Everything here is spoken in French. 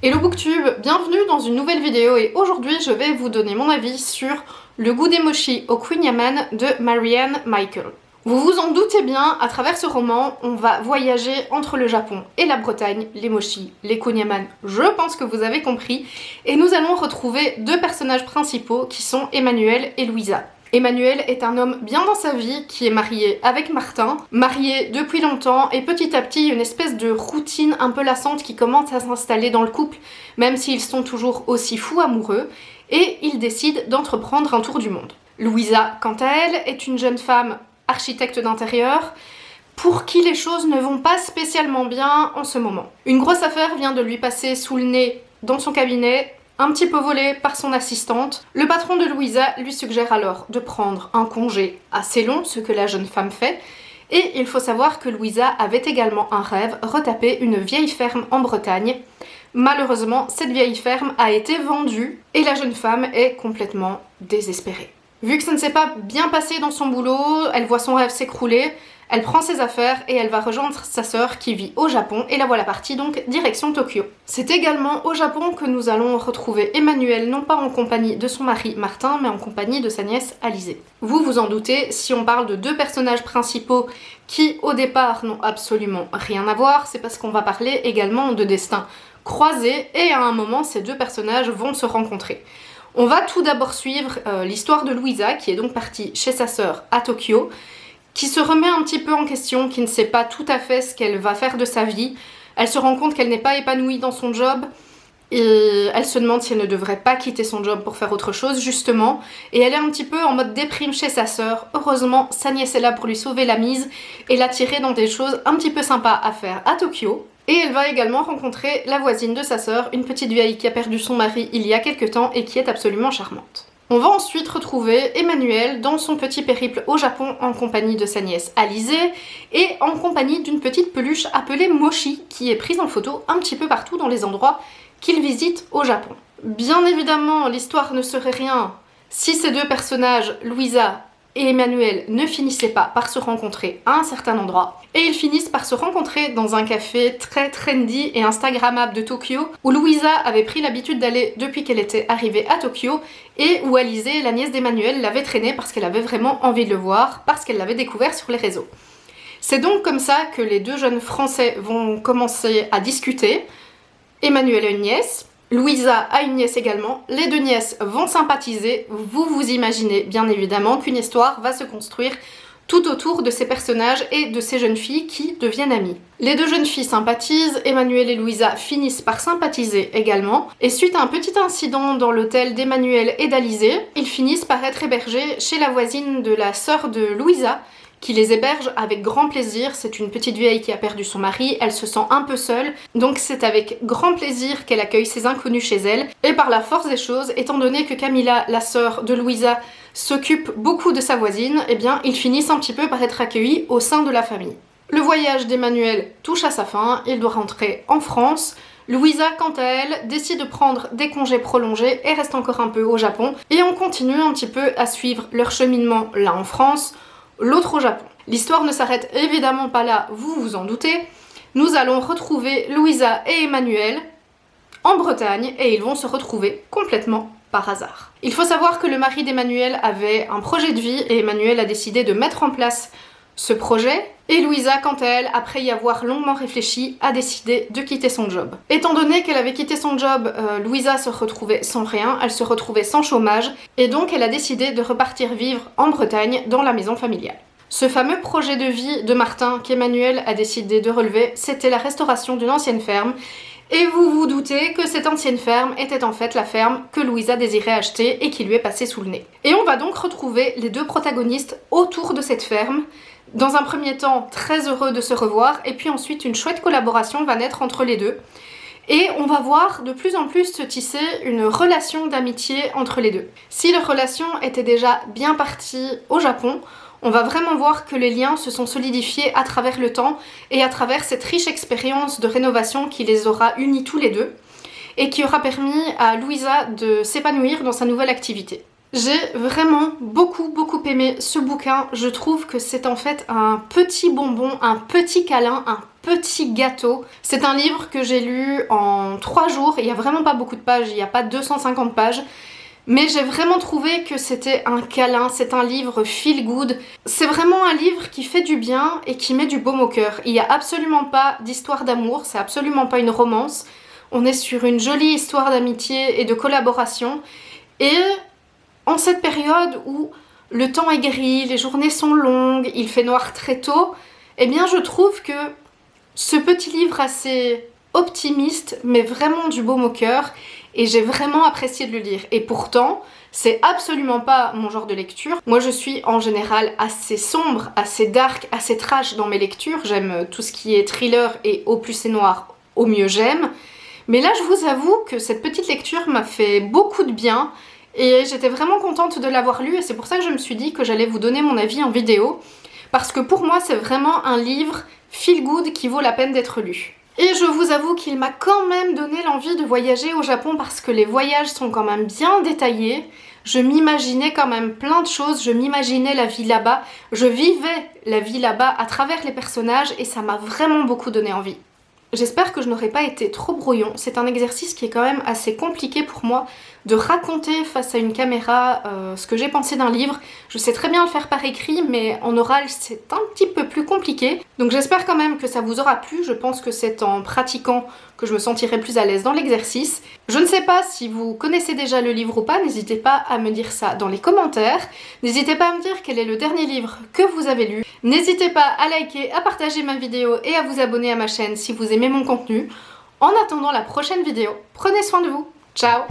Hello Booktube, bienvenue dans une nouvelle vidéo et aujourd'hui je vais vous donner mon avis sur Le goût des mochis au Queen Yaman de Marianne Michael. Vous vous en doutez bien, à travers ce roman, on va voyager entre le Japon et la Bretagne, les mochis, les Queen Yaman, je pense que vous avez compris, et nous allons retrouver deux personnages principaux qui sont Emmanuel et Louisa. Emmanuel est un homme bien dans sa vie qui est marié avec Martin, marié depuis longtemps et petit à petit une espèce de routine un peu lassante qui commence à s'installer dans le couple, même s'ils sont toujours aussi fous amoureux, et ils décident d'entreprendre un tour du monde. Louisa, quant à elle, est une jeune femme architecte d'intérieur pour qui les choses ne vont pas spécialement bien en ce moment. Une grosse affaire vient de lui passer sous le nez dans son cabinet, un petit peu volé par son assistante. Le patron de Louisa lui suggère alors de prendre un congé assez long, ce que la jeune femme fait, et il faut savoir que Louisa avait également un rêve, retaper une vieille ferme en Bretagne. Malheureusement, cette vieille ferme a été vendue et la jeune femme est complètement désespérée. Vu que ça ne s'est pas bien passé dans son boulot, elle voit son rêve s'écrouler, elle prend ses affaires et elle va rejoindre sa sœur qui vit au Japon et la voilà partie donc direction Tokyo. C'est également au Japon que nous allons retrouver Emmanuel, non pas en compagnie de son mari Martin, mais en compagnie de sa nièce Alizée. Vous vous en doutez, si on parle de deux personnages principaux qui au départ n'ont absolument rien à voir, c'est parce qu'on va parler également de destins croisés et à un moment ces deux personnages vont se rencontrer. On va tout d'abord suivre l'histoire de Louisa qui est donc partie chez sa sœur à Tokyo, qui se remet un petit peu en question, qui ne sait pas tout à fait ce qu'elle va faire de sa vie. Elle se rend compte qu'elle n'est pas épanouie dans son job et elle se demande si elle ne devrait pas quitter son job pour faire autre chose justement, et elle est un petit peu en mode déprime chez sa sœur. Heureusement, sa nièce est là pour lui sauver la mise et l'attirer dans des choses un petit peu sympas à faire à Tokyo. Et elle va également rencontrer la voisine de sa sœur, une petite vieille qui a perdu son mari il y a quelques temps et qui est absolument charmante. On va ensuite retrouver Emmanuel dans son petit périple au Japon en compagnie de sa nièce Alizée et en compagnie d'une petite peluche appelée Mochi qui est prise en photo un petit peu partout dans les endroits qu'il visite au Japon. Bien évidemment, l'histoire ne serait rien si ces deux personnages, Louisa et Emmanuel, ne finissaient pas par se rencontrer à un certain endroit. Et ils finissent par se rencontrer dans un café très trendy et instagrammable de Tokyo, où Louisa avait pris l'habitude d'aller depuis qu'elle était arrivée à Tokyo, et où Alizée, la nièce d'Emmanuel, l'avait traîné parce qu'elle avait vraiment envie de le voir, parce qu'elle l'avait découvert sur les réseaux. C'est donc comme ça que les deux jeunes Français vont commencer à discuter. Emmanuel a une nièce, Louisa a une nièce également, les deux nièces vont sympathiser, vous imaginez bien évidemment qu'une histoire va se construire tout autour de ces personnages et de ces jeunes filles qui deviennent amies. Les deux jeunes filles sympathisent, Emmanuel et Louisa finissent par sympathiser également, et suite à un petit incident dans l'hôtel d'Emmanuel et d'Alizée, ils finissent par être hébergés chez la voisine de la sœur de Louisa, qui les héberge avec grand plaisir. C'est une petite vieille qui a perdu son mari, elle se sent un peu seule, donc c'est avec grand plaisir qu'elle accueille ces inconnus chez elle. Et par la force des choses, étant donné que Camilla, la sœur de Louisa, s'occupe beaucoup de sa voisine, eh bien ils finissent un petit peu par être accueillis au sein de la famille. Le voyage d'Emmanuel touche à sa fin, il doit rentrer en France. Louisa, quant à elle, décide de prendre des congés prolongés et reste encore un peu au Japon. Et on continue un petit peu à suivre leur cheminement là en France, l'autre au Japon. L'histoire ne s'arrête évidemment pas là, vous vous en doutez. Nous allons retrouver Louisa et Emmanuel en Bretagne et ils vont se retrouver complètement par hasard. Il faut savoir que le mari d'Emmanuel avait un projet de vie et Emmanuel a décidé de mettre en place ce projet. Et Louisa, quant à elle, après y avoir longuement réfléchi, a décidé de quitter son job. Étant donné qu'elle avait quitté son job, Louisa se retrouvait sans rien, elle se retrouvait sans chômage, et donc elle a décidé de repartir vivre en Bretagne, dans la maison familiale. Ce fameux projet de vie de Martin qu'Emmanuel a décidé de relever, c'était la restauration d'une ancienne ferme, et vous vous doutez que cette ancienne ferme était en fait la ferme que Louisa désirait acheter et qui lui est passée sous le nez. Et on va donc retrouver les deux protagonistes autour de cette ferme. Dans un premier temps, très heureux de se revoir, et puis ensuite une chouette collaboration va naître entre les deux. Et on va voir de plus en plus se tisser une relation d'amitié entre les deux. Si leur relation était déjà bien partie au Japon, on va vraiment voir que les liens se sont solidifiés à travers le temps et à travers cette riche expérience de rénovation qui les aura unis tous les deux et qui aura permis à Louisa de s'épanouir dans sa nouvelle activité. J'ai vraiment beaucoup aimé ce bouquin. Je trouve que c'est en fait un petit bonbon, un petit câlin, un petit gâteau. C'est un livre que j'ai lu en 3 jours, il n'y a vraiment pas beaucoup de pages, il n'y a pas 250 pages. Mais j'ai vraiment trouvé que c'était un câlin, c'est un livre feel good. C'est vraiment un livre qui fait du bien et qui met du baume au cœur. Il n'y a absolument pas d'histoire d'amour, c'est absolument pas une romance. On est sur une jolie histoire d'amitié et de collaboration. Et en cette période où le temps est gris, les journées sont longues, il fait noir très tôt, eh bien je trouve que ce petit livre assez optimiste met vraiment du baume au cœur et j'ai vraiment apprécié de le lire. Et pourtant, c'est absolument pas mon genre de lecture. Moi je suis en général assez sombre, assez dark, assez trash dans mes lectures. J'aime tout ce qui est thriller et au plus c'est noir, au mieux j'aime. Mais là je vous avoue que cette petite lecture m'a fait beaucoup de bien. Et j'étais vraiment contente de l'avoir lu et c'est pour ça que je me suis dit que j'allais vous donner mon avis en vidéo. Parce que pour moi, c'est vraiment un livre feel good qui vaut la peine d'être lu. Et je vous avoue qu'il m'a quand même donné l'envie de voyager au Japon parce que les voyages sont quand même bien détaillés. Je m'imaginais quand même plein de choses, je m'imaginais la vie là-bas. Je vivais la vie là-bas à travers les personnages et ça m'a vraiment beaucoup donné envie. J'espère que je n'aurai pas été trop brouillon. C'est un exercice qui est quand même assez compliqué pour moi de raconter face à une caméra ce que j'ai pensé d'un livre. Je sais très bien le faire par écrit, mais en oral c'est un petit peu plus compliqué. Donc j'espère quand même que ça vous aura plu. Je pense que c'est en pratiquant que je me sentirai plus à l'aise dans l'exercice. Je ne sais pas si vous connaissez déjà le livre ou pas, n'hésitez pas à me dire ça dans les commentaires. N'hésitez pas à me dire quel est le dernier livre que vous avez lu. N'hésitez pas à liker, à partager ma vidéo et à vous abonner à ma chaîne si vous aimez mon contenu. En attendant la prochaine vidéo, prenez soin de vous. Ciao!